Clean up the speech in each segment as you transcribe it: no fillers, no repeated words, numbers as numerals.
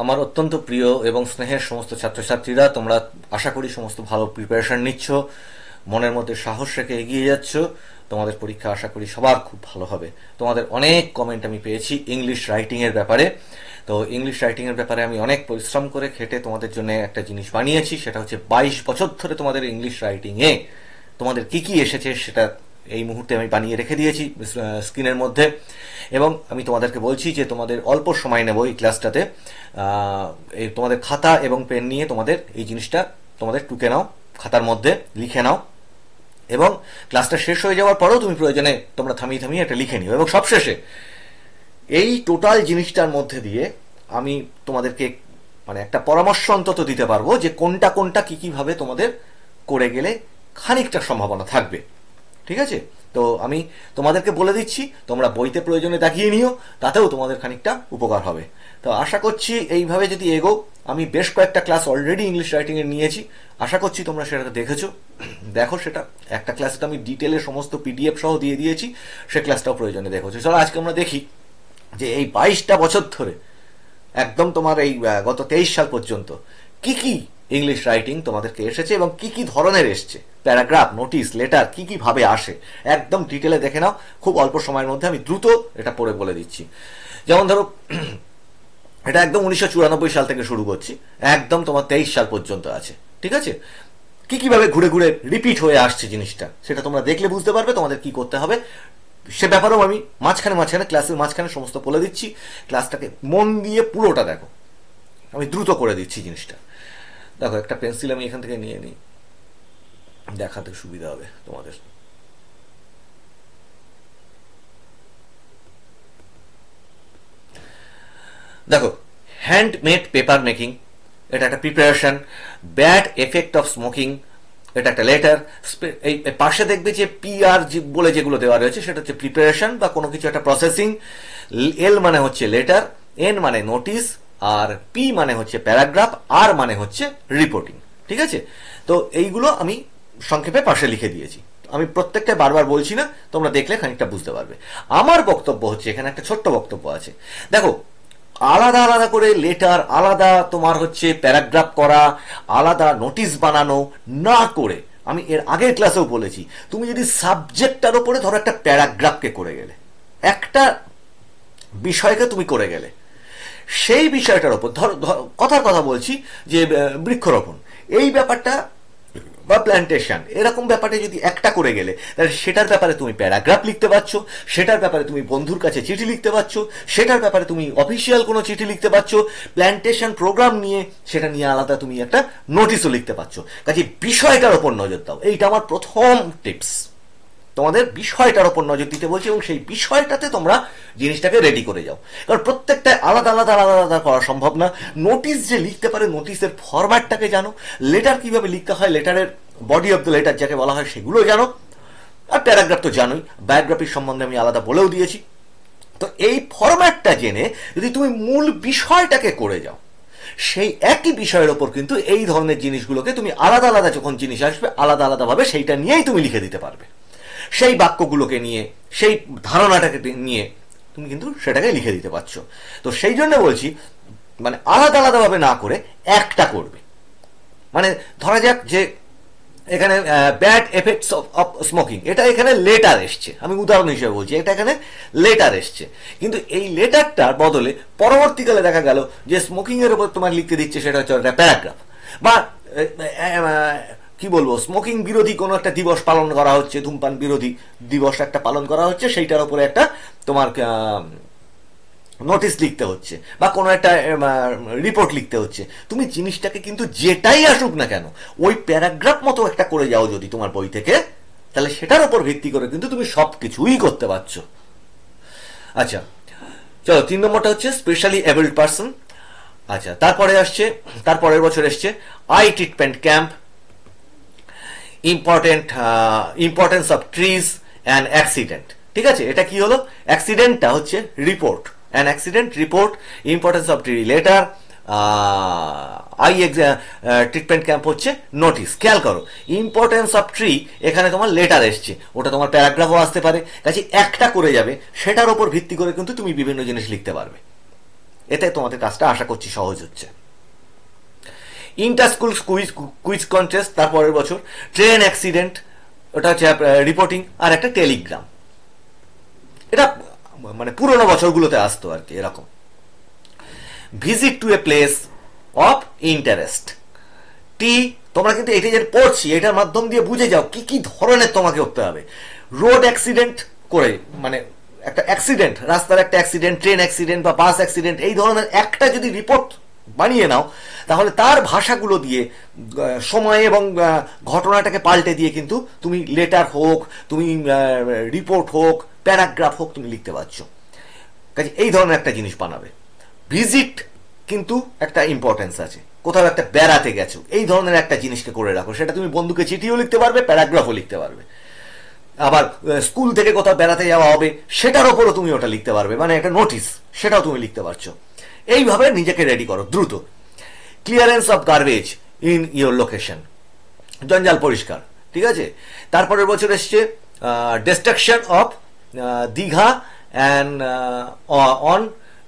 আমার অত্যন্ত প্রিয় এবং স্নেহের সমস্ত ছাত্রছাত্রীরা, তোমরা আশা করি সমস্ত ভালো প্রিপারেশন নিচ্ছ, মনের মধ্যে সাহস রেখে এগিয়ে যাচ্ছ। তোমাদের পরীক্ষা আশা করি সবার খুব ভালো হবে। তোমাদের অনেক কমেন্ট আমি পেয়েছি ইংলিশ রাইটিং এর ব্যাপারে। তো ইংলিশ রাইটিং এর ব্যাপারে আমি অনেক পরিশ্রম করে খেটে তোমাদের জন্য একটা জিনিস বানিয়েছি, সেটা হচ্ছে 22 বছর ধরে তোমাদের ইংলিশ রাইটিং এ তোমাদের কি কি এসেছে সেটা এই মুহূর্তে আমি বানিয়ে রেখে দিয়েছি স্ক্রিনের মধ্যে। এবং আমি তোমাদেরকে বলছি যে তোমাদের অল্প সময় নেব এই ক্লাসটাতে। এই তোমাদের খাতা এবং পেন নিয়ে তোমাদের এই জিনিসটা তোমাদের টুকে নাও, খাতার মধ্যে লিখে নাও, এবং ক্লাসটা শেষ হয়ে যাওয়ার পরেও তুমি প্রয়োজনে তোমরা থামিয়ে থামিয়ে এটা লিখে নিও। এবং সবশেষে এই টোটাল জিনিসটার মধ্যে দিয়ে আমি তোমাদেরকে মানে একটা পরামর্শ অন্তত দিতে পারবো যে কোনটা কোনটা কি কিভাবে তোমাদের করে গেলে খানিকটা সম্ভাবনা থাকবে। ঠিক আছে? তো আমি তোমাদেরকে বলে দিচ্ছি, তোমরা বইতে প্রয়োজনে দেখিয়ে নিও, তাতেও তোমাদের খানিকটা উপকার হবে। তো আশা করছি এইভাবে যদি এগো, আমি বেশ কয়েকটা ক্লাস অলরেডি ইংলিশ রাইটিং এর নিয়েছি, আশা করছি তোমরা সেটা দেখেছো। দেখো, সেটা একটা ক্লাসে তো আমি ডিটেলে সমস্ত পিডিএফ সহ দিয়ে দিয়েছি, সে ক্লাসটাও প্রয়োজনে দেখো। চলো আজকে আমরা দেখি যে এই 22টা বছর ধরে একদম তোমার এই গত 23 সাল পর্যন্ত কি কি ইংলিশ রাইটিং তোমাদেরকে এসেছে এবং কি কি ধরনের এসছে, প্যারাগ্রাফ, নোটিশ, লেটার কি কি ভাবে আসে একদম ডিটেলে দেখে নাও। খুব অল্প সময়ের মধ্যে আমি দ্রুত এটা পড়ে বলে দিচ্ছি। যেমন ধরো, এটা একদম 1994 সাল থেকে শুরু করছি, একদম তোমার 23 সাল পর্যন্ত আছে। ঠিক আছে? কি কিভাবে ঘুরে ঘুরে রিপিট হয়ে আসছে জিনিসটা, সেটা তোমরা দেখলে বুঝতে পারবে তোমাদের কি করতে হবে। সে ব্যাপারেও আমি মাঝখানে মাঝখানে ক্লাসের মাঝখানে সমস্ত বলে দিচ্ছি। ক্লাসটাকে মন দিয়ে পুরোটা দেখো, আমি দ্রুত করে দিচ্ছি জিনিসটা। দেখো, একটা পেন্সিল আমি এখান থেকে নিয়ে নিই, দেখাতে সুবিধা হবে তোমাদের। দেখো, হ্যান্ডমেড পেপার মেকিং, এটা একটা preparation. Bad effect of smoking, এটা একটা লেটার। এই পাশে দেখবে যে পিআর বলে যেগুলো দেওয়া রয়েছে সেটা হচ্ছে প্রিপারেশন বা কোনো কিছু একটা প্রসেসিং। এল মানে হচ্ছে লেটার, এন মানে নোটিস, আর পি মানে হচ্ছে প্যারাগ্রাফ, আর মানে হচ্ছে রিপোর্টিং। ঠিক আছে? তো এইগুলো আমি সংক্ষেপে পাশে লিখে দিয়েছি, আমি প্রত্যেকটা বারবার বলছি না, তোমরা দেখলে খানিকটা বুঝতে পারবে। আমার বক্তব্য হচ্ছে, এখানে একটা ছোট্ট বক্তব্য আছে। দেখো, আলাদা আলাদা করে লেটার, আলাদা তোমার হচ্ছে প্যারাগ্রাফ করা, আলাদা নোটিশ বানানো না করে, আমি এর আগের ক্লাসেও বলেছি, তুমি যদি সাবজেক্টটার উপরে ধরো একটা প্যারাগ্রাফকে করে গেলে, একটা বিষয়কে তুমি করে গেলে, সেই বিষয়টার উপর ধর কথার কথা বলছি যে বৃক্ষরোপণ এই ব্যাপারটা বা প্ল্যান্টেশন এরকম ব্যাপারে যদি একটা করে গেলে, তাহলে সেটার ব্যাপারে তুমি প্যারাগ্রাফ লিখতে পারছো, সেটার ব্যাপারে তুমি বন্ধুর কাছে চিঠি লিখতে পারছো, সেটার ব্যাপারে তুমি অফিসিয়াল কোনো চিঠি লিখতে পারছো, প্ল্যান্টেশন প্রোগ্রাম নিয়ে সেটা নিয়ে আলাদা তুমি একটা নোটিশও লিখতে পারছো। কাজে বিষয়টার ওপর নজর দাও, এইটা আমার প্রথম টিপস। তোমাদের বিষয়টার ওপর নজর দিতে বলছি এবং সেই বিষয়টাতে তোমরা জিনিসটাকে রেডি করে যাও, কারণ প্রত্যেকটা আলাদা আলাদা আলাদা আলাদা করা সম্ভব না। নোটিশ যে লিখতে পারে, নোটিশের ফরম্যাটটাকে জানো, লেটার কিভাবে লিখতে হয়, লেটারের বডি অফ দ্য লেটার যাকে বলা হয় সেগুলো জানো, আর প্যারাগ্রাফ তো জানোই, বায়োগ্রাফির সম্বন্ধে আমি আলাদা বলেও দিয়েছি। তো এই ফরম্যাটটা জেনে যদি তুমি মূল বিষয়টাকে করে যাও, সেই একই বিষয়ের ওপর কিন্তু এই ধরনের জিনিসগুলোকে তুমি আলাদা আলাদা যখন জিনিস আসবে আলাদা আলাদাভাবে সেইটা নিয়েই তুমি লিখে দিতে পারবে। সেই বাক্যগুলোকে নিয়ে, সেই ধারণাটাকে নিয়ে তুমি কিন্তু সেটাকে লিখে দিতে পারছো। তো সেই জন্য বলছি, মানে আলাদা আলাদাভাবে না করে একটা করবে। মানে ধরা যাক যে এখানে ব্যাড এফেক্টস অফ স্মোকিং, এটা এখানে লেটার এসছে, আমি উদাহরণ হিসেবে বলছি, এটা এখানে লেটার এসছে, কিন্তু এই লেটারটার বদলে পরবর্তীকালে দেখা গেল যে স্মোকিং এর উপর তোমার লিখতে দিচ্ছে সেটা হচ্ছে একটা প্যারাগ্রাফ, বা কি বলবো, স্মোকিং বিরোধী কোনো একটা দিবস পালন করা হচ্ছে, ধূমপান বিরোধী দিবস একটা পালন করা হচ্ছে, সেইটার উপরে একটা তোমার নোটিশ লিখতে হচ্ছে বা কোনো একটা রিপোর্ট লিখতে হচ্ছে। তুমি জিনিসটাকে কিন্তু যেটাই আসুক না কেন ওই প্যারাগ্রাফ মতো একটা করে যাও যদি তোমার বই থেকে, তাহলে সেটার উপর ভিত্তি করে কিন্তু তুমি সবকিছুই করতে পারছো। আচ্ছা, চলো 3 নম্বরটা হচ্ছে স্পেশালি এবলড পার্সন। আচ্ছা, তারপরে আসছে, তারপরের বছর এসছে I treatment camp, importance of trees and accident. ঠিক আছে? এটা কি হলো? অ্যাক্সিডেন্টটা হচ্ছে report, an accident report, importance of tree letter, treatment camp হচ্ছে নোটিস। খেয়াল করো, ইম্পর্টেন্স অফ ট্রি এখানে তোমার লেটার এসছে, ওটা তোমার প্যারাগ্রাফও আসতে পারে, কাছে একটা করে যাবে, সেটার ওপর ভিত্তি করে কিন্তু তুমি বিভিন্ন জিনিস লিখতে পারবে। এতে তোমাদের কাজটা আশা করছি সহজ হচ্ছে। ইন্টার স্কুল কুইজ কন্টেস্ট তার পরের বছর, ট্রেন অ্যাক্সিডেন্ট ওটা হচ্ছে রিপোর্টিং, আর একটা টেলিগ্রাম। এটা মানে পুরোনো বছরগুলোতে আসতো আর কি এরকম। Visit to a place of interest, টি তোমরা কিন্তু এটা যে পড়ছি এটার মাধ্যম দিয়ে বুঝে যাও কি কি ধরনের তোমাকে করতে হবে। রোড অ্যাক্সিডেন্ট করে, মানে একটা অ্যাক্সিডেন্ট, রাস্তার একটা অ্যাক্সিডেন্ট, ট্রেন অ্যাক্সিডেন্ট বা বাস অ্যাক্সিডেন্ট, এই ধরনের একটা যদি রিপোর্ট বানিয়ে নাও, তাহলে তার ভাষাগুলো দিয়ে সময় এবং ঘটনাটাকে পাল্টে দিয়ে কিন্তু তুমি লেটার হোক, তুমি রিপোর্ট হোক, প্যারাগ্রাফ হোক, তুমি লিখতে পারছো। কাজে এই ধরনের একটা জিনিস বানাবে। ভিজিট কিন্তু একটা ইম্পর্টেন্স আছে, কোথাও একটা বেড়াতে গেছো, এই ধরনের একটা জিনিসকে করে রাখো। সেটা তুমি বন্ধুকে চিঠিও লিখতে পারবে, প্যারাগ্রাফও লিখতে পারবে। আবার স্কুল থেকে কোথাও বেড়াতে যাওয়া হবে, সেটার ওপরও তুমি ওটা লিখতে পারবে, মানে একটা নোটিশ, সেটাও তুমি লিখতে পারছো। এইভাবে নিজেকে রেডি করো দ্রুত। Clearance of garbage in your location, জঞ্জাল পরিষ্কার, ঠিক আছে। তারপরের বছর এসছে destruction of Digha and on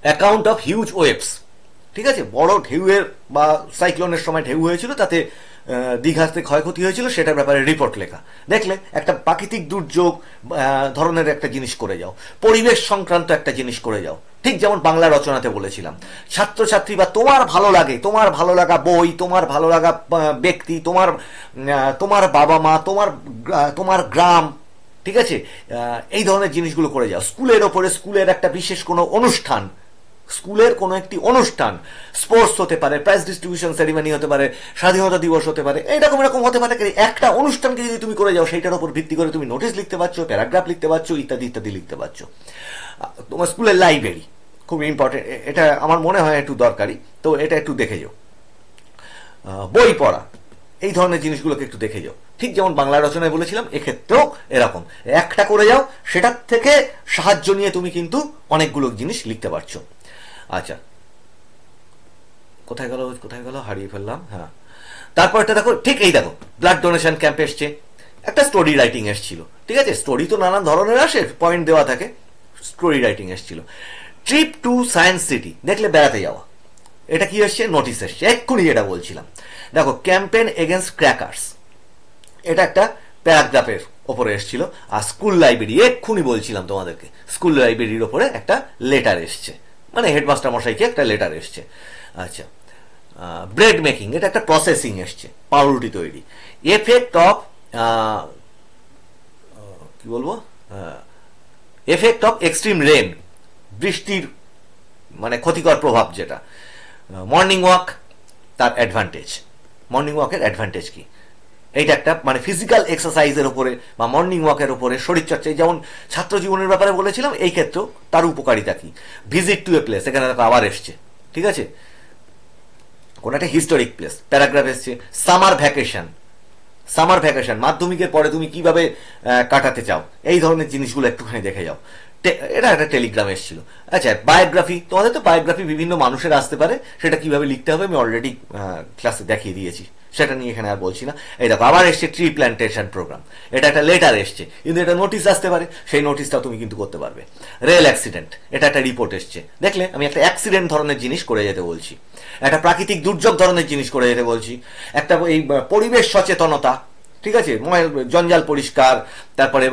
account of huge waves, ঠিক আছে। বড় ঢেউয়ের বা সাইক্লোনের সময় ঢেউ হয়েছিল, তাতে দীঘাতে ক্ষয়ক্ষতি হয়েছিল, সেটার ব্যাপারে রিপোর্ট লেখা। দেখলে একটা প্রাকৃতিক দুর্যোগ ধরনের একটা জিনিস করে যাও, পরিবেশ সংক্রান্ত একটা জিনিস করে যাও, ঠিক যেমন বাংলা রচনাতে বলেছিলাম। ছাত্রছাত্রী বা তোমার ভালো লাগে, তোমার ভালো লাগা বই, তোমার ভালো লাগা ব্যক্তি, তোমার বাবা মা, তোমার গ্রাম, ঠিক আছে, এই ধরনের জিনিসগুলো করে যাও। স্কুলের ওপরে স্কুলের একটা বিশেষ কোনো অনুষ্ঠান, স্কুলের কোনো একটি অনুষ্ঠান, স্পোর্টস হতে পারে, প্রাইজ ডিস্ট্রিবিউশন সেরিমনি হতে পারে, স্বাধীনতা দিবস হতে পারে, এইরকম এরকম হতে পারে। একটা অনুষ্ঠানকে যদি তুমি করে যাও, সেইটার উপর ভিত্তি করে তুমি নোটিশ লিখতে পারছো, প্যারাগ্রাফ লিখতে পারছো, ইত্যাদি ইত্যাদি লিখতে পারছো। তোমার স্কুলের লাইব্রেরি খুব ইম্পর্টেন্ট, এটা আমার মনে হয় একটু দরকারি, তো এটা একটু দেখে যাও। বই পড়া, এই ধরনের জিনিসগুলোকে একটু দেখে যাও। ঠিক যেমন বাংলা রচনায় বলেছিলাম, এক্ষেত্রেও এরকম একটা করে যাও, সেটার থেকে সাহায্য নিয়ে তুমি কিন্তু অনেকগুলো জিনিস লিখতে পারছো। আচ্ছা, কোথায় গেল হারিয়ে ফেললাম। হ্যাঁ, তারপরটা দেখো, ঠিক এই দেখো, ব্লাড ডোনেশন ক্যাম্প এসছে, একটা স্টোরি রাইটিং এসছিল, ঠিক আছে। স্টোরি তো নানান ধরনের আসে, পয়েন্ট দেওয়া থাকে, স্টোরি রাইটিং এসছিল। ট্রিপ টু সায়েন্স সিটি, দেখলে বেড়াতে যাওয়া, এটা কি এসছে, নোটিশ এসছে, এক্ষুনি যেটা বলছিলাম। দেখো, ক্যাম্পেন এগেনস্ট ক্র্যাকার্স, এটা একটা প্যারাগ্রাফের ওপরে এসছিল। আর স্কুল লাইব্রেরি, এক্ষুনি বলছিলাম তোমাদেরকে, স্কুল লাইব্রেরির ওপরে একটা লেটার এসছে, মানে হেডমাস্টার মশাইকে একটা লেটার এসছে। আচ্ছা, ব্রেড মেকিং, এটা একটা প্রসেসিং এসছে, পাউরুটি তৈরি। এফেক্ট অফ কি বলবো, এফেক্ট অফ এক্সট্রিম রেন, বৃষ্টির মানে ক্ষতিকর প্রভাব যেটা। মর্নিং ওয়াক, তার অ্যাডভান্টেজ, মর্নিং ওয়াকের অ্যাডভান্টেজ কি, এইটা একটা মানে ফিজিক্যাল এক্সারসাইজের উপরে বা মর্নিং ওয়াকের উপরে, শরীরচর্চা, যেমন ছাত্র জীবনের ব্যাপারে বলেছিলাম, এই ক্ষেত্রেও তার উপকারিতা কি। ভিজিট টু এ প্লেস, এখানে আবার এসছে, ঠিক আছে, কোন একটা হিস্টোরিক প্লেস, প্যারাগ্রাফ এসছে। সামার ভ্যাকেশন, সামার ভ্যাকেশন মাধ্যমিকের পরে তুমি কিভাবে কাটাতে চাও, এই ধরনের জিনিসগুলো একটুখানি দেখে যাও। এটা একটা টেলিগ্রাম এসেছিল। আচ্ছা, বায়োগ্রাফি, তোমাদের তো বায়োগ্রাফি বিভিন্ন মানুষের আসতে পারে, সেটা কিভাবে লিখতে হবে আমি অলরেডি ক্লাসে দেখিয়ে দিয়েছি, সেটা নিয়ে এখানে আর বলছি না। এই দেখো, আবার এসছে ট্রি প্ল্যান্টেশন প্রোগ্রাম, এটা একটা লেটার এসছে, কিন্তু এটা নোটিশ আসতে পারে, সেই নোটিশটাও তুমি কিন্তু করতে পারবে। রেল অ্যাক্সিডেন্ট, এটা একটা রিপোর্ট এসছে, দেখলে আমি একটা অ্যাক্সিডেন্ট ধরনের জিনিস করে যেতে বলছি, একটা প্রাকৃতিক দুর্যোগ ধরনের জিনিস করে যেতে বলছি, একটা এই পরিবেশ সচেতনতা, ঠিক আছে, জঞ্জাল পরিষ্কার, তারপরে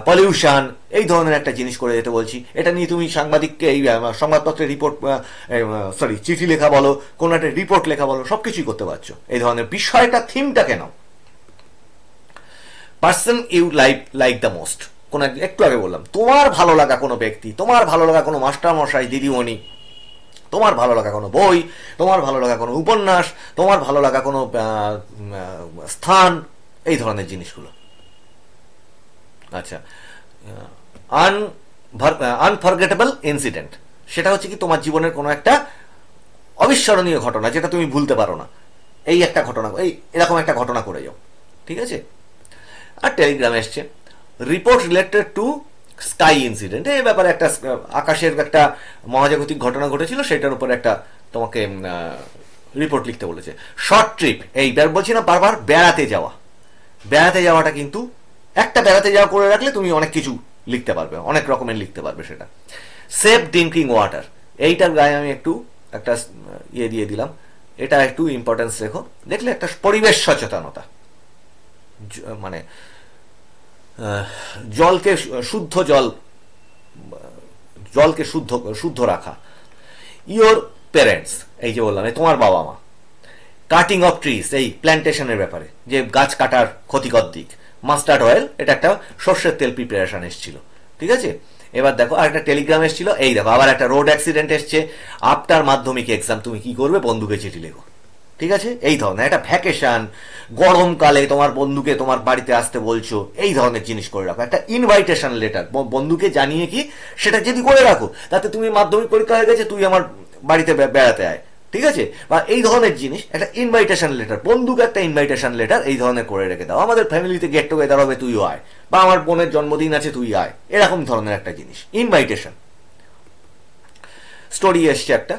পলিউশন, এই ধরনের একটা জিনিস করে যেতে বলছি। এটা নিয়ে তুমি সাংবাদিককে এই সংবাদপত্রের রিপোর্ট, চিঠি লেখা বলো, কোন একটা রিপোর্ট লেখা বলো, সবকিছুই করতে পারছো। এই ধরনের বিষয়টা, থিমটা কেন, person you like the most, কোন একটু আগে বললাম, তোমার ভালো লাগা কোনো ব্যক্তি, তোমার ভালো লাগা কোনো মাস্টার মশাই, দিদিমণি, তোমার ভালো লাগা কোনো বই, তোমার ভালো লাগা কোনো উপন্যাস, তোমার ভালো লাগা কোনো স্থান, এই ধরনের জিনিসগুলো। আচ্ছা, আনফরগেটেবল ইনসিডেন্ট, সেটা হচ্ছে কি তোমার জীবনের কোনো একটা অবিস্মরণীয় ঘটনা যেটা তুমি ভুলতে পারো না, এই একটা ঘটনা, এরকম একটা ঘটনা করে যাও, ঠিক আছে। আর টেলিগ্রাম এসছে, report related to sky incident, এই ব্যাপারে একটা আকাশের একটা মহাজাগতিক ঘটনা ঘটেছিল, সেটার উপর একটা তোমাকে রিপোর্ট লিখতে বলেছে। শর্ট ট্রিপ, এইবার বলছি না বারবার, বেড়াতে যাওয়া, বেড়াতে যাওয়াটা কিন্তু একটা বেড়াতে যাওয়া করে রাখলে তুমি অনেক কিছু লিখতে পারবে, অনেক রকমের লিখতে পারবে সেটা। সেফ ড্রিঙ্কিং ওয়াটার, এইটার গায়ে আমি একটু একটা ইয়ে দিয়ে দিলাম, এটা একটু ইম্পর্টেন্স রেখো। দেখলে একটা পরিবেশ সচেতনতা, মানে জলকে শুদ্ধ জলকে শুদ্ধ শুদ্ধ রাখা। ইওর প্যারেন্টস, এই যে বললাম তোমার বাবা মা। কাটিং অফ ট্রিজ, এই প্ল্যান্টেশনের ব্যাপারে যে গাছ কাটার ক্ষতিকর দিক। মাস্টার্ড অয়েল, এটা একটা সর্ষের তেল প্রিপারেশন এসেছিল, ঠিক আছে। এবার দেখো আর একটা টেলিগ্রাম এসেছিল, এই দেখো আবার একটা রোড অ্যাক্সিডেন্ট এসছে। আফটার মাধ্যমিক এক্সাম তুমি কি করবে? বন্ধুকে চিঠি লেখো, ঠিক আছে। এই ধরনের একটা ভ্যাকেশন, গরমকালে তোমার বন্ধুকে তোমার বাড়িতে আসতে বলছো, এই ধরনের জিনিস করে রাখো। একটা ইনভাইটেশন লেটার বন্ধুকে জানিয়ে কি সেটা যদি করে রাখো, তাতে তুমি মাধ্যমিক পরীক্ষা হয়ে গেছে, তুই আমার বাড়িতে বেড়াতে আয়, ঠিক আছে। বা এই ধরনের জিনিস, একটা ইনভাইটেশন লেটার, বন্ধুকে একটা ইনভাইটেশন লেটার এই ধরনের করে রেখে দাও। আমাদের ফ্যামিলিতে গেট টুগেদার হবে, তুইও আয়, বা আমার বোনের জন্মদিন আছে, তুই আয়, এরকম ধরনের একটা জিনিস, ইনভাইটেশন। স্টোরি এসছে একটা,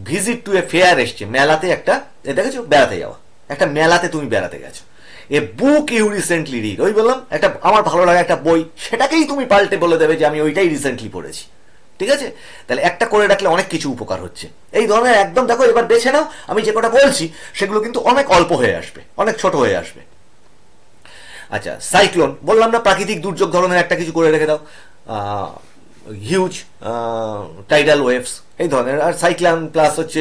ভিজিট টু এ ফেয়ার এসছে, মেলাতে একটা, দেখেছো, বেড়াতে যাওয়া, একটা মেলাতে তুমি বেড়াতে গেছো। এ বুক ইউ রিসেন্টলি রিড, ওই বললাম একটা আমার ভালো লাগা একটা বই, সেটাকেই তুমি পাল্টে বলে দেবে যে আমি ওইটাই রিসেন্টলি পড়েছি, ঠিক আছে। তাহলে একটা করে রাখলে অনেক কিছু উপকার হচ্ছে। এই ধরনের একদম দেখো, এবার বেছে নাও, আমি যে কটা বলছি সেগুলো কিন্তু অনেক অল্প হয়ে আসবে, অনেক ছোট হয়ে আসবে। আচ্ছা, সাইক্লোন বললাম না, প্রাকৃতিক দুর্যোগ ধরনের একটা কিছু করে রেখে দাও, হিউজ টাইডাল ওয়েভস এই ধরনের। আর সাইক্লোন প্লাস হচ্ছে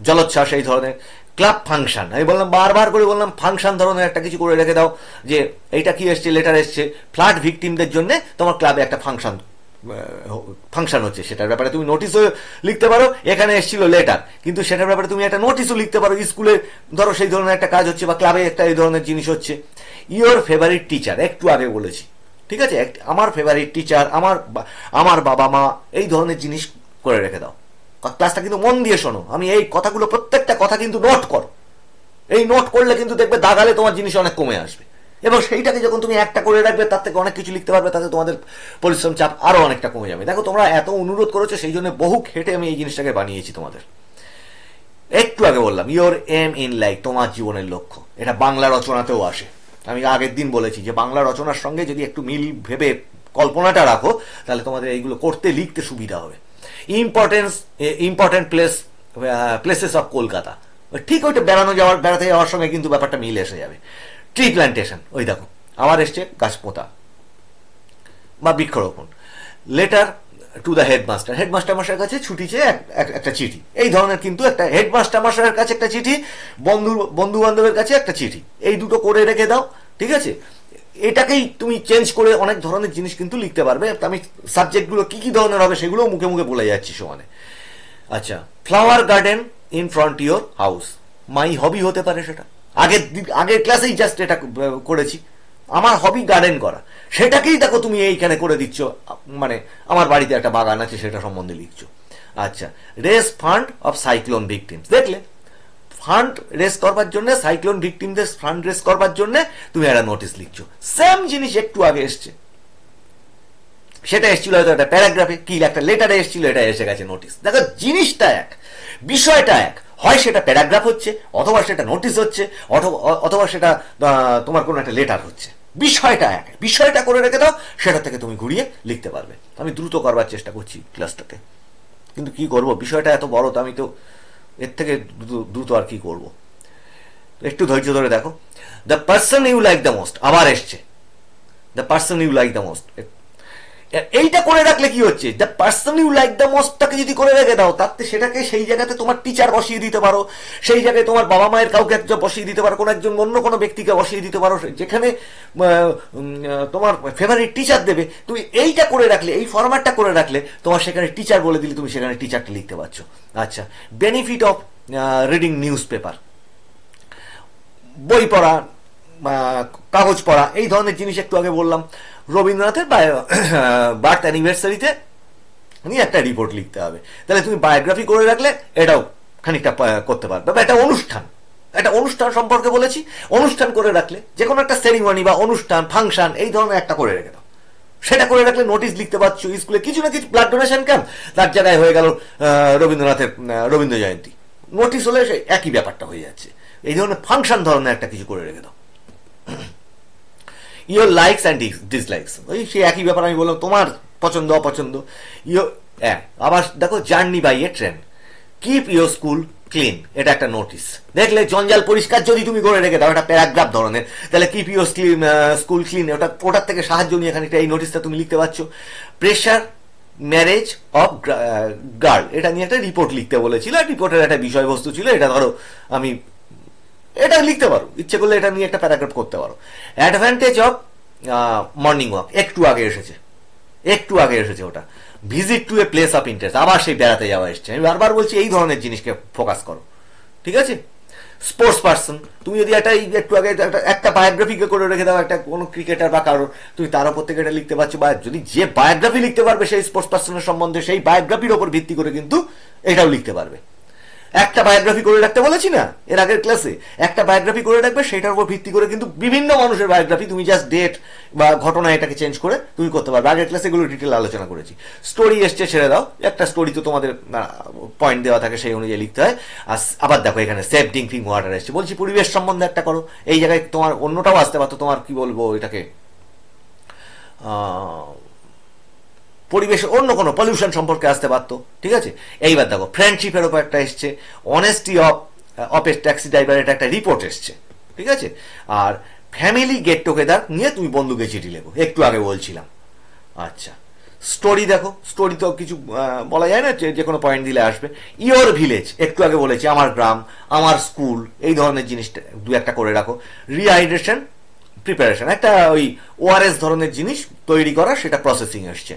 জলোচ্ছ্বাস এই ধরনের। ক্লাব ফাংশন, আমি বললাম বারবার করে বললাম, ফাংশন ধরনের একটা কিছু করে রেখে দাও, যে এইটা কি এসছে, লেটার এসছে ফ্লাড ভিকটিমদের জন্য তোমার ক্লাবে একটা ফাংশন হচ্ছে, সেটার ব্যাপারে তুমি নোটিশও লিখতে পারো। এখানে এসেছিল লেটার, কিন্তু সেটার ব্যাপারে তুমি একটা নোটিশও লিখতে পারো। স্কুলে ধরো সেই ধরনের একটা কাজ হচ্ছে, বা ক্লাবে একটা এই ধরনের জিনিস হচ্ছে। ইওর ফেভারিট টিচার, একটু আগে বলেছি, ঠিক আছে। আমার ফেভারিট টিচার, আমার বাবা মা, এই ধরনের জিনিস করে রেখে দাও। ক্লাসটা কিন্তু মন দিয়ে শোনো, আমি এই কথাগুলো প্রত্যেকটা কথা কিন্তু নোট করো। এই নোট করলে কিন্তু দেখবে দাগালে তোমার জিনিস অনেক কমে আসবে, এবং সেইটাকে যখন তুমি একটা করে রাখবে, তার থেকে অনেক কিছু লিখতে পারবে, তাতে তোমাদের পরিশ্রম চাপ আরো অনেকটা কমে যাবে। দেখো তোমরা এত অনুরোধ করেছো, সেই জন্য বহু খেটে আমি এই জিনিসটাকে বানিয়েছি তোমাদের। একটু আগে বললাম ইওর এম ইন লাইফ, তোমার জীবনের লক্ষ্য, এটা বাংলা রচনাতেও আসে। আমি আগের দিন বলেছি যে বাংলা রচনার সঙ্গে যদি একটু মিল ভেবে কল্পনাটা রাখো, তাহলে তোমাদের এইগুলো করতে লিখতে সুবিধা হবে। ইম্পর্টেন্ট প্লেসেস অফ কলকাতা, ঠিক ওইটা বেড়াতে যাওয়ার সঙ্গে কিন্তু ব্যাপারটা মিল এসে যাবে। ট্রি প্ল্যান্টেশন, ওই দেখো আবার এসছে গাছ পোতা বা বৃক্ষরোপণ। Letter to the headmaster, headmaster মশাইয়ের কাছে ছুটি চেয়ে একটা চিঠি, এই ধরনের কিন্তু একটা হেডমাস্টার মশাইয়ের কাছে একটা চিঠি, বন্ধু বান্ধবের কাছে একটা চিঠি, এই দুটো করে রেখে দাও, ঠিক আছে। এটাকেই তুমি চেঞ্জ করে অনেক ধরনের জিনিস কিন্তু লিখতে পারবে। আমি সাবজেক্টগুলো কি কি ধরনের হবে সেগুলো মুখে মুখে বলে যাচ্ছি সমানে। আচ্ছা, flower garden in front your house, my hobby হতে পারে সেটা। আগের ক্লাসেই জাস্ট এটা করেছি, আমার হবি গার্ডেন করা, সেটাকেই দেখো তুমি এইখানে করে দিচ্ছ, মানে আমার বাড়িতে একটা বাগান আছে সেটা সম্বন্ধে লিখছো। আচ্ছা, race fund of cyclone victims, দেখলে ফান্ড রেস করবার জন্য, সাইক্লোন ভিকটিমদের ফান্ড রেস করবার জন্য তুমি একটা নোটিশ লিখছো। সেম জিনিস একটু আগে এসছে, সেটা এসেছিল হয়তো একটা প্যারাগ্রাফে, কি একটা লেটারে এসেছিল, এটা এসে গেছে নোটিশ। দেখো জিনিসটা এক, বিষয়টা এক, হয় সেটা প্যারাগ্রাফ হচ্ছে, অথবা সেটা নোটিশ হচ্ছে, অথবা সেটা তোমার কোনো একটা লেটার হচ্ছে, বিষয়টা এক। বিষয়টা করে রেখে দাও, সেটা থেকে তুমি ঘুরিয়ে লিখতে পারবে। আমি দ্রুত করবার চেষ্টা করছি ক্লাসটাতে, কিন্তু কি করব, বিষয়টা এত বড়, তো আমি তো এর থেকে দ্রুত আর কি করব। একটু ধৈর্য ধরে দেখো। The person you like the most, আবার এসছে the person you like the most. এইটা করে রাখলে কি হচ্ছে, the person you like the মোস্টটাকে যদি করে রেখে দাও, তাতে সেটাকে সেই জায়গাতে তোমার টিচার বসিয়ে দিতে পারো, সেই জায়গায় তোমার বাবা মায়ের কাউকে একজন বসিয়ে দিতে পারো, কোনো একজন অন্য কোনো ব্যক্তিকে বসিয়ে দিতে পারো, যেখানে তোমার ফেভারিট টিচার দেবে। তুমি এইটা করে রাখলে, এই ফরম্যাটটা করে রাখলে, তোমার সেখানে টিচার বলে দিলে তুমি সেখানে টিচারটা লিখতে পারছো। আচ্ছা, benefit of reading news paper, বই পড়া, কাগজ পড়া, এই ধরনের জিনিস একটু আগে বললাম। রবীন্দ্রনাথের বার্থ অ্যানিভার্সারিতে নিয়ে একটা রিপোর্ট লিখতে হবে, তাহলে তুমি বায়োগ্রাফি করে রাখলে এটাও খানিকটা করতে পারবে। বা একটা অনুষ্ঠান সম্পর্কে বলেছি, অনুষ্ঠান করে রাখলে, যে কোনো একটা সেরিমনি বা অনুষ্ঠান, ফাংশন, এই ধরনের একটা করে রেখে দাও, সেটা করে রাখলে নোটিশ লিখতে পারছো। স্কুলে কিছু না কিছু ব্লাড ডোনেশন ক্যাম্প, তার জায়গায় হয়ে গেল রবীন্দ্রনাথের রবীন্দ্র জয়ন্তী, নোটিশ হলে একই ব্যাপারটা হয়ে যাচ্ছে। এই ধরনের ফাংশন ধরনের একটা কিছু করে রেখে দাও। ইওর লাইকস অ্যান্ড ডিসলাইকস, ওই সেই একই ব্যাপার, আমি বললাম তোমার পছন্দ অপছন্দ। আবার দেখো, journey by a train, keep your school clean, এটা একটা নোটিস। দেখলে জঞ্জাল পরিষ্কার যদি তুমি করে রেখে দাও, একটা প্যারাগ্রাফ ধরনের, তাহলে কিপ ইউর স্কুল ক্লিন, ওটার থেকে সাহায্য নিয়ে এখানে এই নোটিসটা তুমি লিখতে পারছো। প্রেশার ম্যারেজ অফ গার্ল, এটা নিয়ে একটা রিপোর্ট লিখতে বলেছিল, রিপোর্টের একটা বিষয়বস্তু ছিল, এটা ধরো আমি এটা লিখতে পারো, ইচ্ছে করলে এটা নিয়ে একটা প্যারাগ্রাফ করতে পারো। অ্যাডভান্টেজ অফ মর্নিং ওয়াক, একটু আগে এসেছে ওটা। Visit to a place of interest, আবার সেই বেড়াতে যাওয়া এসছে। আমি বারবার বলছি এই ধরনের জিনিসকে ফোকাস করো, ঠিক আছে। স্পোর্টস পার্সন, তুমি যদি একটু আগে একটা বায়োগ্রাফিকে করে রেখে দাও, একটা কোনো ক্রিকেটার বা কারোর, তুমি তার উপর থেকে এটা লিখতে পারছো। বা যদি যে বায়োগ্রাফি লিখতে পারবে সেই স্পোর্টস পার্সনের সম্বন্ধে, সেই বায়োগ্রাফির ওপর ভিত্তি করে কিন্তু এটাও লিখতে পারবে। একটা বায়োগ্রাফি করে রাখতে বলেছি না এর আগের ক্লাসে, একটা বায়োগ্রাফি করে রাখবে, সেটার উপর ভিত্তি করে কিন্তু বিভিন্ন মানুষের বায়োগ্রাফি, তুমি জাস্ট ডেট বা ঘটনা এটাকে চেঞ্জ করে তুমি করতে পারবে। আগের ক্লাসে এগুলো ডিটেল আলোচনা করেছি। স্টোরি এসছে, ছেড়ে দাও, একটা স্টোরি তো তোমাদের পয়েন্ট দেওয়া থাকে, সেই অনুযায়ী লিখতে হয়। আর আবার দেখো এখানে সেফ ড্রিঙ্কিং ওয়াটার এসছে, বলছি পরিবেশ সম্বন্ধে একটা করো। এই জায়গায় তোমার অন্যটাও আসতে পারতো, তোমার কি বলবো এটাকে, পরিবেশ অন্য কোনো পলিউশন সম্পর্কে আসতে পারতো, ঠিক আছে। এইবার দেখো ফ্রেন্ডশিপের ওপর একটা এসছে, honesty of a taxi driver, এটা একটা রিপোর্ট এসছে, ঠিক আছে। আর ফ্যামিলি গেট টুগেদার নিয়ে তুমি বন্ধুকে চিঠি লেখো, একটু আগে বলছিলাম। আচ্ছা, স্টোরি দেখো, স্টোরি তো কিছু বলা যায় না, যে কোনো পয়েন্ট দিলে আসবে। ইয়োর ভিলেজ, একটু আগে বলেছি আমার গ্রাম, আমার স্কুল, এই ধরনের জিনিসটা দু একটা করে রাখো। রিহাইড্রেশন প্রিপারেশন, একটা ওই ওআরএস ধরনের জিনিস তৈরি করা, সেটা প্রসেসিং এসছে।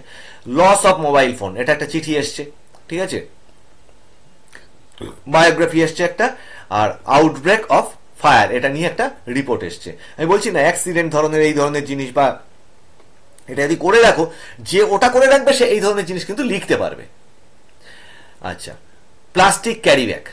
লস অফ মোবাইল ফোন, এটা একটা চিঠি এসছে, ঠিক আছে। বায়োগ্রাফি এসছে একটা। আর আউটব্রেক অফ ফায়ার, এটা নিয়ে একটা রিপোর্ট এসছে। আমি বলছি না অ্যাক্সিডেন্ট ধরনের এই ধরনের জিনিস, বা এটা যদি করে রাখো, যে ওটা করে রাখবে সে এই ধরনের জিনিস কিন্তু লিখতে পারবে। আচ্ছা, প্লাস্টিক ক্যারি ব্যাগ,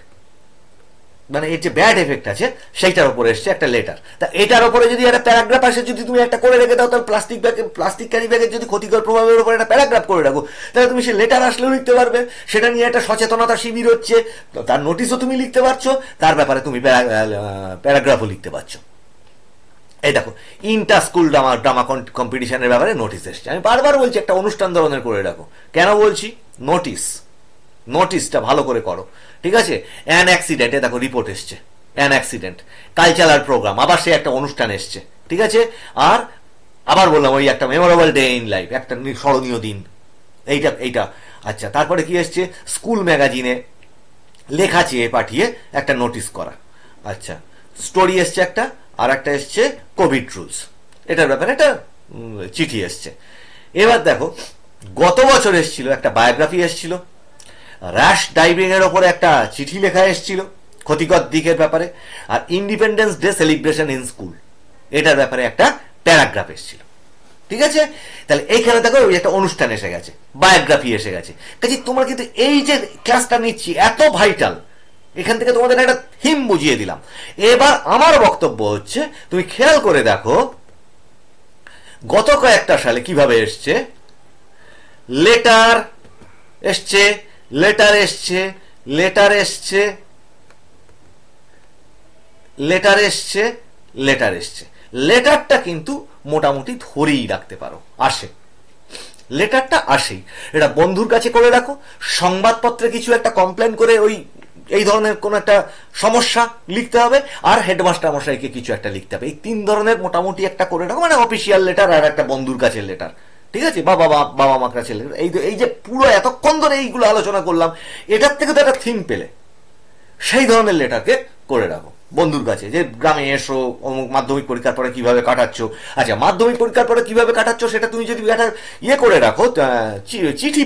মানে এর যে ব্যাড এফেক্ট আছে সেইটার উপরে এসছে একটা লেটার। তা এটার উপরে যদি একটা প্যারাগ্রাফ আসে, যদি তুমি একটা করে রেখে দাও, তাহলে প্লাস্টিক ক্যারি ব্যাগের যদি ক্ষতিকর প্রভাবের উপরে একটা প্যারাগ্রাফ করে রাখো, তাহলে তুমি সে লেটার আসলেও লিখতে পারবে। সেটা নিয়ে একটা সচেতনতা শিবির হচ্ছে, তার নোটিশও তুমি লিখতে পারছো, তার ব্যাপারে তুমি প্যারাগ্রাফও লিখতে পারছো। এই দেখো ইন্টার স্কুল ড্রামা কম্পিটিশনের ব্যাপারে নোটিশ এসছে। আমি বারবার বলছি একটা অনুষ্ঠান ধরনের করে রাখো। কেন বলছি? নোটিশটা ভালো করে করো, ঠিক আছে। অ্যান অ্যাক্সিডেন্ট, দেখো রিপোর্ট এসছে, অ্যান অ্যাক্সিডেন্ট। কালচারাল প্রোগ্রাম, আবার সে একটা অনুষ্ঠান এসছে, ঠিক আছে। আর আবার বললাম ওই একটা মেমোরেবল ডে ইন লাইফ, একটা স্মরণীয় দিন, এইটা। আচ্ছা, তারপরে কি এসছে? স্কুল ম্যাগাজিনে লেখা চেয়ে পাঠিয়ে একটা নোটিশ করা। আচ্ছা, স্টোরি এসছে একটা, আর একটা এসছে কোভিড রুলস, এটার ব্যাপারে একটা চিঠি এসছে। এবার দেখো গত বছর এসছিল একটা বায়োগ্রাফি এসছিল, র্যাশ ড্রাইভিং এর ওপরে একটা চিঠি লেখা এসছিল ক্ষতিকর দিকের ব্যাপারে, আর Independence Day celebration in school, এটার ব্যাপারে একটা প্যারাগ্রাফ এসছিল, ঠিক আছে। তাহলে এইখানে দেখো ওই একটা অনুষ্ঠান এসে গেছে, বায়োগ্রাফি এসে গেছে। কাজে তোমার কিন্তু এই যে ক্লাসটা নিচ্ছি এত ভাইটাল, এখান থেকে তোমাদের একটা থিম বুঝিয়ে দিলাম। এবার আমার বক্তব্য হচ্ছে, তুমি খেয়াল করে দেখো গত কয়েকটা সালে কিভাবে এসছে। লেটার এসছে, লেটার এসছে, লেটার এসছে, লেটার এসছে, লেটার এসছে। লেটারটা কিন্তু মোটামুটি ধরেই রাখতে পারো, আসে, লেটারটা আসেই। এটা বন্ধুর কাছে করে রাখো, সংবাদপত্রে কিছু একটা কমপ্লেন করে ওই এই ধরনের কোন একটা সমস্যা লিখতে হবে, আর হেডমাস্টার মশাইকে কিছু একটা লিখতে হবে। এই তিন ধরনের মোটামুটি একটা করে রাখো, মানে অফিসিয়াল লেটার আর একটা বন্ধুর কাছে লেটার, ঠিক আছে, বা বাবা মার কাছে লেটার। এই যে পুরো এতক্ষণ ধরে এইগুলো আলোচনা করলাম, এটার থেকে তো একটা থিম পেলে, সেই ধরনের লেটারকে করে রাখো বন্ধুর কাছে, যে গ্রামে এসো, মাধ্যমিক পরীক্ষার পরে কিভাবে কাটাচ্ছ। আচ্ছা, মাধ্যমিক পরীক্ষার পরে কিভাবে কাটাচ্ছ সেটা তুমি যদি একটা ইয়ে করে রাখো, চিঠি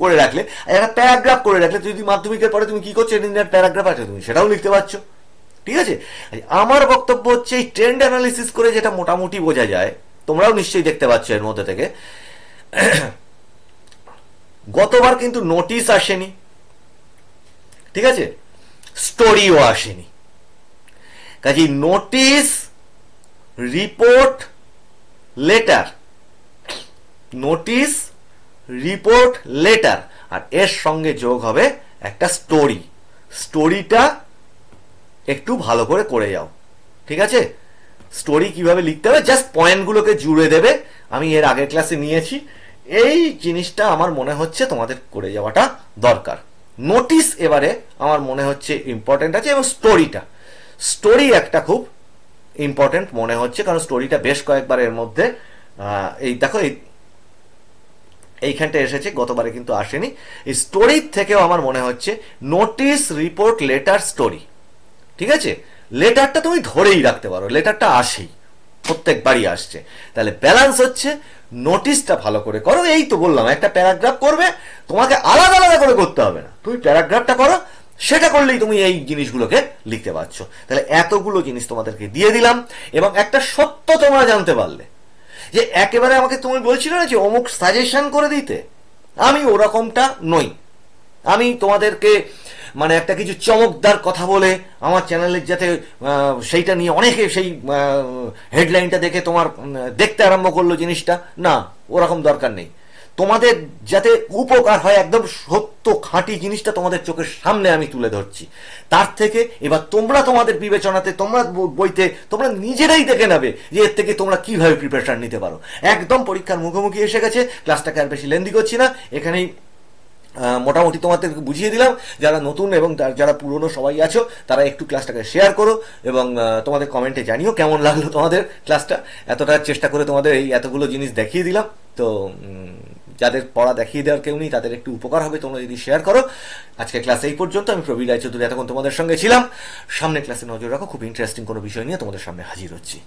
করে রাখলে, একটা প্যারাগ্রাফ করে রাখলে, যদি মাধ্যমিকের পরে তুমি কি করছো এর প্যারাগ্রাফ আছে, তুমি সেটাও লিখতে পারছো, ঠিক আছে। আমার বক্তব্য হচ্ছে এই ট্রেন্ড অ্যানালিসিস করে যেটা মোটামুটি বোঝা যায়, তোমরাও নিশ্চয়ই দেখতে পাচ্ছ এর মধ্যে থেকে, গতবার কিন্তু নোটিশ আসেনি, ঠিক আছে, স্টোরিও আসেনি। কাজে notice, report, letter, notice, report, letter, আর এর সঙ্গে যোগ হবে একটা স্টোরি। স্টোরিটা একটু ভালো করে যাও, ঠিক আছে। স্টোরি কিভাবে লিখতে হবে, জাস্ট পয়েন্টগুলোকে জুড়ে দেবে। আমি এর আগের ক্লাসে নিয়েছি, এই জিনিসটা আমার মনে হচ্ছে তোমাদের করে যাওয়াটা দরকার, নোটিস এবারে আমার মনে হচ্ছে ইম্পর্টেন্ট আছে, এবং স্টোরি একটা খুব ইম্পর্টেন্ট মনে হচ্ছে, কারণ স্টোরিটা বেশ কয়েকবার এর মধ্যে এই দেখো এইখানটা এসেছে, গতবারে কিন্তু আসেনি। এই স্টোরির থেকেও আমার মনে হচ্ছে নোটিস, রিপোর্ট, লেটার, স্টোরি, ঠিক আছে? লেটারটা তুমি ধরেই রাখতে পারো, লেটারটা আসেই, প্রত্যেকবারই আসছে। তাহলে ব্যালেন্স হচ্ছে নোটিসটা ভালো করে করো। এই তো বললাম, একটা প্যারাগ্রাফ করবে, তোমাকে আলাদা আলাদা করে করতে হবে না, তুমি প্যারাগ্রাফটা করো, সেটা করলেই তুমি এই জিনিসগুলোকে লিখতে পারছো। তাহলে এতগুলো জিনিস তোমাদেরকে দিয়ে দিলাম, এবং একটা সত্য তোমরা জানতে পারলে যে একেবারে আমাকে তুমি বলছিলে না যে অমুক সাজেশন করে দিতে, আমি ওরকমটা নই। আমি তোমাদেরকে মানে একটা কিছু চমকদার কথা বলে আমার চ্যানেলের যাতে সেইটা নিয়ে অনেকে সেই হেডলাইনটা দেখে তোমার দেখতে আরম্ভ করলো জিনিসটা, না, ওরকম দরকার নেই। তোমাদের যাতে উপকার হয়, একদম সত্য খাঁটি জিনিসটা তোমাদের চোখের সামনে আমি তুলে ধরছি। তার থেকে এবার তোমরা তোমাদের বিবেচনাতে, তোমরা বইতে তোমরা নিজেরাই দেখে নেবে যে এর থেকে তোমরা কিভাবে প্রিপারেশন নিতে পারো। একদম পরীক্ষার মুখোমুখি এসে গেছে, ক্লাসটাকে আর বেশি লেন্দি করছি না, এখানেই মোটামুটি তোমাদের বুঝিয়ে দিলাম। যারা নতুন এবং যারা পুরনো সবাই আছো, তারা একটু ক্লাসটাকে শেয়ার করো, এবং তোমাদের কমেন্টে জানিও কেমন লাগলো তোমাদের ক্লাসটা। এতটা চেষ্টা করে তোমাদের এই এতগুলো জিনিস দেখিয়ে দিলাম, তো যাদের পড়া দেখিয়ে দেওয়ার কেউ নেই, তাদের একটু উপকার হবে তোমরা যদি শেয়ার করো। আজকে ক্লাস এই পর্যন্ত। আমি প্রবীর রায়চৌধুরী এতক্ষণ তোমাদের সঙ্গে ছিলাম। সামনে ক্লাসে নজর রাখো, খুব ইন্টারেস্টিং কোনো বিষয় নিয়ে তোমাদের সামনে হাজির হচ্ছি।